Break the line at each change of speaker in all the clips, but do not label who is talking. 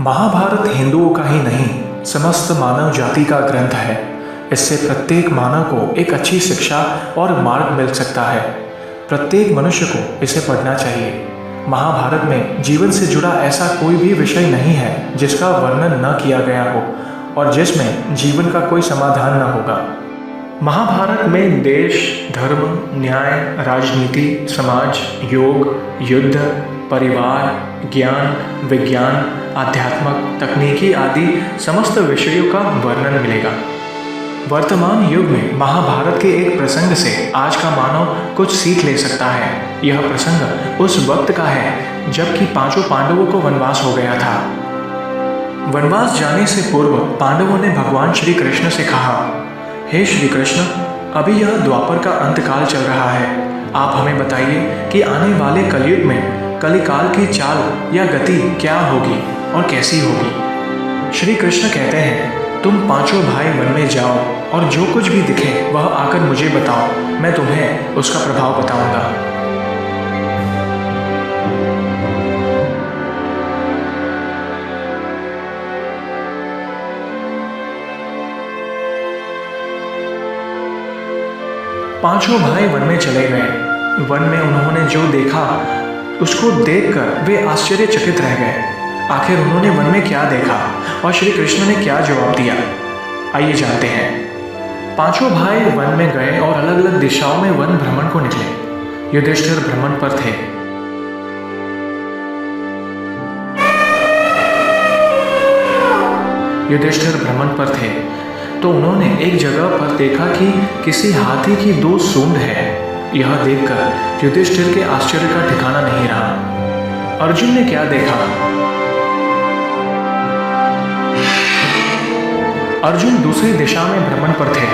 महाभारत हिंदुओं का ही नहीं, समस्त मानव जाति का ग्रंथ है। इससे प्रत्येक मानव को एक अच्छी शिक्षा और मार्ग मिल सकता है। प्रत्येक मनुष्य को इसे पढ़ना चाहिए। महाभारत में जीवन से जुड़ा ऐसा कोई भी विषय नहीं है जिसका वर्णन न किया गया हो और जिसमें जीवन का कोई समाधान न होगा। महाभारत में देश, धर्म, न्याय, राजनीति, समाज, योग, युद्ध, परिवार, ज्ञान, विज्ञान, आध्यात्मक, तकनीकी आदि समस्त विषयों का वर्णन मिलेगा। वर्तमान युग में महाभारत के एक प्रसंग से आज का मानव कुछ सीख ले सकता है। यह प्रसंग उस वक्त का है जबकि पांचों पांडवों को वनवास हो गया था। वनवास जाने से पूर्व पांडवों ने भगवान श्री कृष्ण से कहा, हे श्री कृष्ण, अभी यह द्वापर का अंतकाल चल रहा है। आप हमें बताइए कि आने वाले कलयुग में कलिकाल की चाल या गति क्या होगी और कैसी होगी। श्री कृष्ण कहते हैं, तुम पांचों भाई वन में जाओ और जो कुछ भी दिखे वह आकर मुझे बताओ, मैं तुम्हें उसका प्रभाव बताऊंगा। पांचों भाई वन में चले गए। वन में उन्होंने जो देखा उसको देखकर वे आश्चर्यचकित रह गए। आखिर उन्होंने वन में क्या देखा और श्री कृष्ण ने क्या जवाब दिया, आइए जानते हैं। पांचों भाई वन में गए और अलग अलग दिशाओं में वन भ्रमण को निकले। युधिष्ठिर भ्रमण पर थे। तो उन्होंने एक जगह पर देखा कि किसी हाथी की 2 सूंड है। यह देखकर युधिष्ठिर के आश्चर्य का ठिकाना नहीं रहा। अर्जुन ने क्या देखा? अर्जुन दूसरी दिशा में भ्रमण पर थे।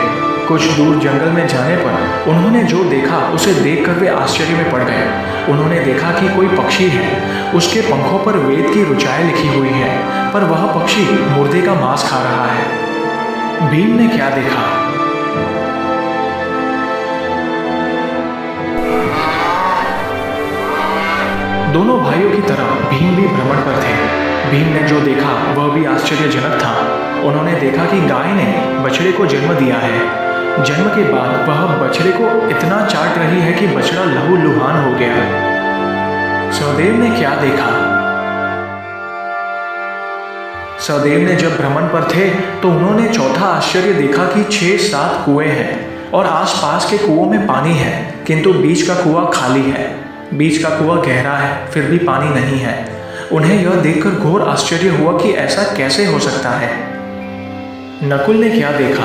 कुछ दूर जंगल में जाने पर उन्होंने जो देखा उसे देखकर वे आश्चर्य में पड़ गए। उन्होंने देखा कि कोई पक्षी है, उसके पंखों पर वेद की ऋचाएं लिखी हुई है, पर वह पक्षी मुर्दे का मांस खा रहा है। भीम ने क्या देखा? दोनों भाइयों की तरह भीम भी भ्रमण पर थे। भीम ने जो देखा वह भी आश्चर्यजनक था। उन्होंने देखा कि गाय ने बछड़े को जन्म दिया है। जन्म के बाद वह बछड़े को इतना चाट रही है कि बछड़ा लहूलुहान हो गया। सहदेव ने क्या देखा? सहदेव ने जब भ्रमण पर थे तो उन्होंने चौथा आश्चर्य देखा कि 6-7 कुएं हैं और आसपास के कुओं में पानी है, किंतु बीच का कुआं खाली है। बीच का कुआं गहरा है, फिर भी पानी नहीं है। उन्हें यह देखकर घोर आश्चर्य हुआ कि ऐसा कैसे हो सकता है। नकुल ने क्या देखा?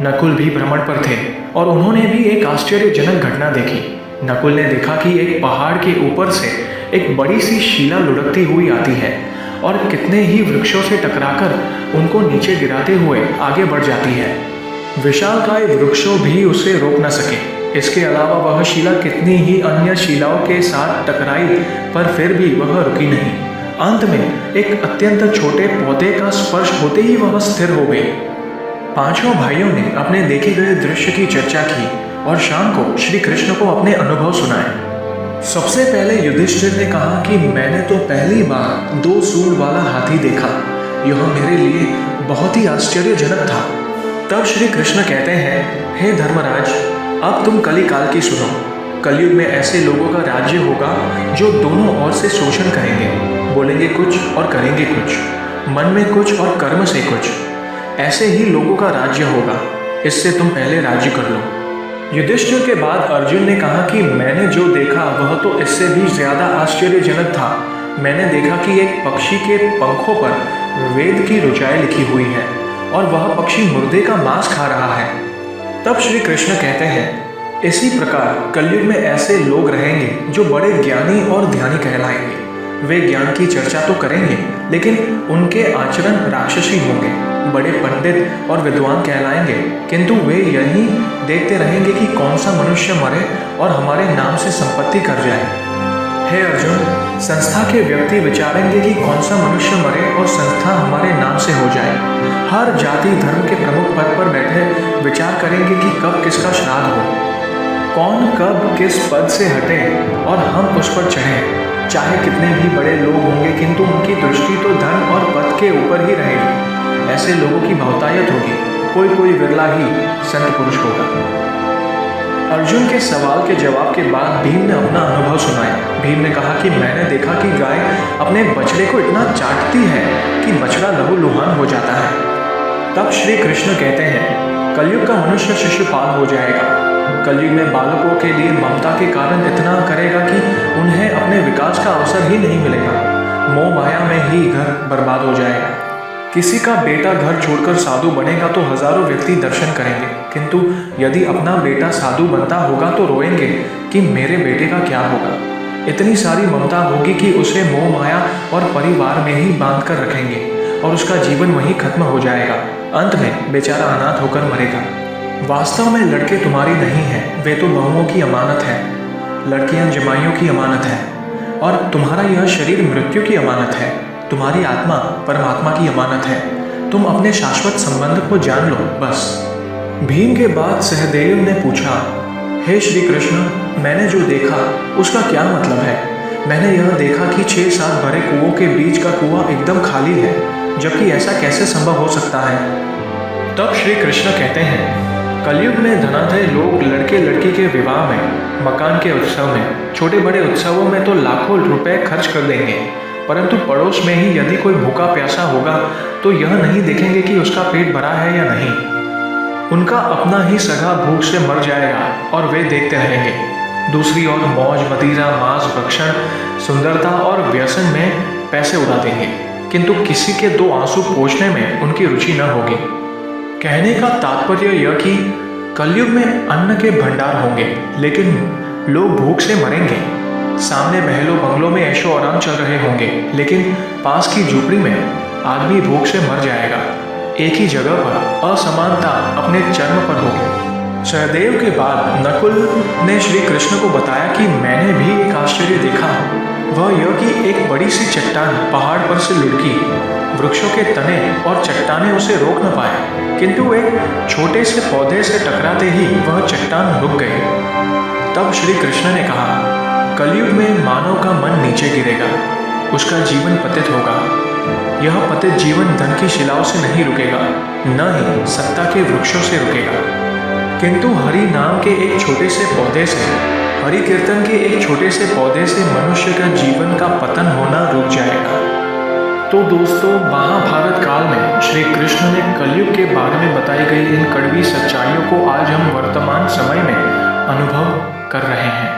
नकुल भी भ्रमण पर थे और उन्होंने भी एक आश्चर्यजनक घटना देखी। नकुल ने देखा कि एक पहाड़ के ऊपर से एक बड़ी सी शिला लुढ़कती हुई आती है और कितने ही वृक्षों से टकराकर उनको नीचे गिराते हुए आगे बढ़ जाती है। विशालकाय वृक्षों भी उसे रोक न सके। इसके अलावा वह शिला कितनी ही अन्य शिलाओं के साथ टकराई, पर फिर भी वह रुकी नहीं। अंत में एक अत्यंत छोटे पौधे का स्पर्श होते ही वह स्थिर हो गई। पांचों भाइयों ने अपने देखे गए दृश्य की चर्चा की और शाम को श्री कृष्ण को अपने अनुभव सुनाए। सबसे पहले युधिष्ठिर ने कहा कि मैंने तो पहली बार 2 सूंड वाला हाथी देखा। यह मेरे लिए बहुत ही आश्चर्यजनक था। तब श्री कृष्ण कहते हैं, हे धर्मराज, अब तुम कलिकाल की सुनो। कलयुग में ऐसे लोगों का राज्य होगा जो दोनों ओर से शोषण करेंगे, बोलेंगे कुछ और करेंगे कुछ, मन में कुछ और कर्म से कुछ। ऐसे ही लोगों का राज्य होगा। इससे तुम पहले राज्य कर लो। युधिष्ठिर के बाद अर्जुन ने कहा कि मैंने जो देखा वह तो इससे भी ज्यादा आश्चर्यजनक था। मैंने देखा कि एक पक्षी के पंखों पर वेद की ऋचाएं लिखी हुई है और वह पक्षी मुर्दे का मांस खा रहा है। तब श्री कृष्ण कहते हैं, इसी प्रकार कलयुग में ऐसे लोग रहेंगे जो बड़े ज्ञानी और ध्यानी कहलाएंगे। वे ज्ञान की चर्चा तो करेंगे, लेकिन उनके आचरण राक्षसी होंगे। बड़े पंडित और विद्वान कहलाएंगे, किंतु वे यही देखते रहेंगे कि कौन सा मनुष्य मरे और हमारे नाम से संपत्ति कर जाए। हे अर्जुन, संस्था के व्यक्ति विचारेंगे कि कौन सा मनुष्य मरे और संस्था हमारे नाम से हो जाए। हर जाति धर्म के प्रमुख पद पर बैठे विचार करेंगे कि कब किसका श्राद्ध हो। कौन कब किस पद से हटे और हम उस पर चढ़ें। चाहे कितने भी बड़े लोग होंगे किंतु उनकी दृष्टि तो धन और पद के ऊपर ही रहेगी। ऐसे लोगों की बहुतायत होगी, कोई विरला ही संत पुरुष होगा। अर्जुन के सवाल के जवाब के बाद भीम ने अपना अनुभव सुनाया। भीम ने कहा कि मैंने देखा कि गाय अपने बछड़े को इतना चाटती है कि बछड़ा लहूलुहान हो जाता है। तब श्री कृष्ण कहते हैं, कलयुग का मनुष्य शिशुपाल हो जाएगा। कलयुग में बालकों के लिए ममता के कारण इतना करेगा कि उन्हें अपने विकास का अवसर ही नहीं मिलेगा। मोह माया में ही घर बर्बाद हो जाएगा। किसी का बेटा घर छोड़कर साधु बनेगा तो हजारों व्यक्ति दर्शन करेंगे, किंतु यदि अपना बेटा साधु बनता होगा तो रोएंगे कि मेरे बेटे का क्या होगा। इतनी सारी ममता होगी कि उसे मोह माया और परिवार में ही बांध कर रखेंगे और उसका जीवन वहीं खत्म हो जाएगा। अंत में बेचारा अनाथ होकर मरेगा। वास्तव में लड़के तुम्हारी नहीं हैं, वे तो बहुओं की अमानत है। लड़कियां जमाइयों की अमानत है और तुम्हारा यह शरीर मृत्यु की अमानत है। तुम्हारी आत्मा परमात्मा की अमानत है। तुम अपने शाश्वत संबंध को जान लो बस। भीम के बाद सहदेव ने पूछा, हे श्री कृष्ण, मैंने जो देखा उसका क्या मतलब है? मैंने यह देखा कि 6-7 भरे कुओं के बीच का कुआं एकदम खाली है, जबकि ऐसा कैसे संभव हो सकता है? तब श्री कृष्ण कहते हैं, कलयुग में धनाढ्य लोग लड़के लड़की के विवाह में, मकान के उत्सव में, छोटे बड़े उत्सवों में तो लाखों रुपए खर्च कर देंगे, परंतु पड़ोस में ही यदि कोई भूखा प्यासा होगा तो यह नहीं देखेंगे कि उसका पेट भरा है या नहीं। उनका अपना ही सगा भूख से मर जाएगा और वे देखते रहेंगे। दूसरी ओर मौज मदिरा मांस भक्षण सुंदरता और व्यसन में पैसे उड़ा देंगे, किंतु किसी के 2 आंसू पोंछने में उनकी रुचि न होगी। कहने का तात्पर्य यह कि कलयुग में अन्न के भंडार होंगे, लेकिन लोग भूख से मरेंगे। सामने महलों बंगलों में ऐशो आराम चल रहे होंगे, लेकिन पास की झोपड़ी में आदमी भूख से मर जाएगा। एक ही जगह पर असमानता अपने चरम पर होगी। सहदेव के बाद नकुल ने श्री कृष्ण को बताया कि मैंने भी एक आश्चर्य देखा। वह यह कि एक बड़ी सी चट्टान पहाड़ पर से लुढ़की। वृक्षों के तने और चट्टानें उसे रोक न पाए, किंतु एक छोटे से पौधे से टकराते ही वह चट्टान रुक गई। तब श्री कृष्ण ने कहा, कलयुग में मानव का मन नीचे गिरेगा, उसका जीवन पतित होगा। यह पतित जीवन धन की शिलाओं से नहीं रुकेगा, न ही सत्ता के वृक्षों से रुकेगा, किंतु हरि नाम के एक छोटे से पौधे से, हरि कीर्तन के एक छोटे से पौधे से मनुष्य का जीवन का पतन होना रुक जाएगा। तो दोस्तों, महाभारत काल में श्री कृष्ण ने कलयुग के बारे में बताई गई इन कड़वी सच्चाइयों को आज हम वर्तमान समय में अनुभव कर रहे हैं,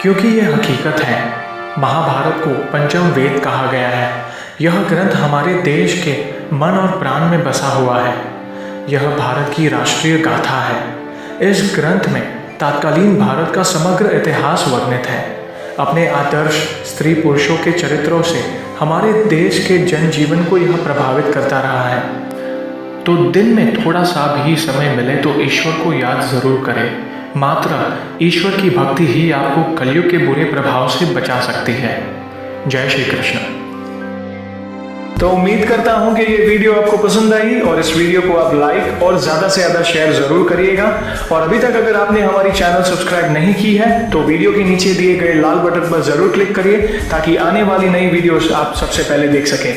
क्योंकि यह हकीकत है। महाभारत को पंचम वेद कहा गया है। यह ग्रंथ हमारे देश के मन और प्राण में बसा हुआ है। यह भारत की राष्ट्रीय गाथा है। इस ग्रंथ में तत्कालीन भारत का समग्र इतिहास वर्णित है। अपने आदर्श स्त्री पुरुषों के चरित्रों से हमारे देश के जनजीवन को यह प्रभावित करता रहा है। तो दिन में थोड़ा सा भी समय मिले तो ईश्वर को याद जरूर करें। मात्र ईश्वर की भक्ति ही आपको कलयुग के बुरे प्रभाव से बचा सकती है। जय श्री कृष्ण। तो उम्मीद करता हूं कि ये वीडियो आपको पसंद आई और इस वीडियो को आप लाइक और ज़्यादा से ज़्यादा शेयर ज़रूर करिएगा। और अभी तक अगर आपने हमारी चैनल सब्सक्राइब नहीं की है तो वीडियो के नीचे दिए गए लाल बटन पर ज़रूर क्लिक करिए ताकि आने वाली नई वीडियोस आप सबसे पहले देख सकें।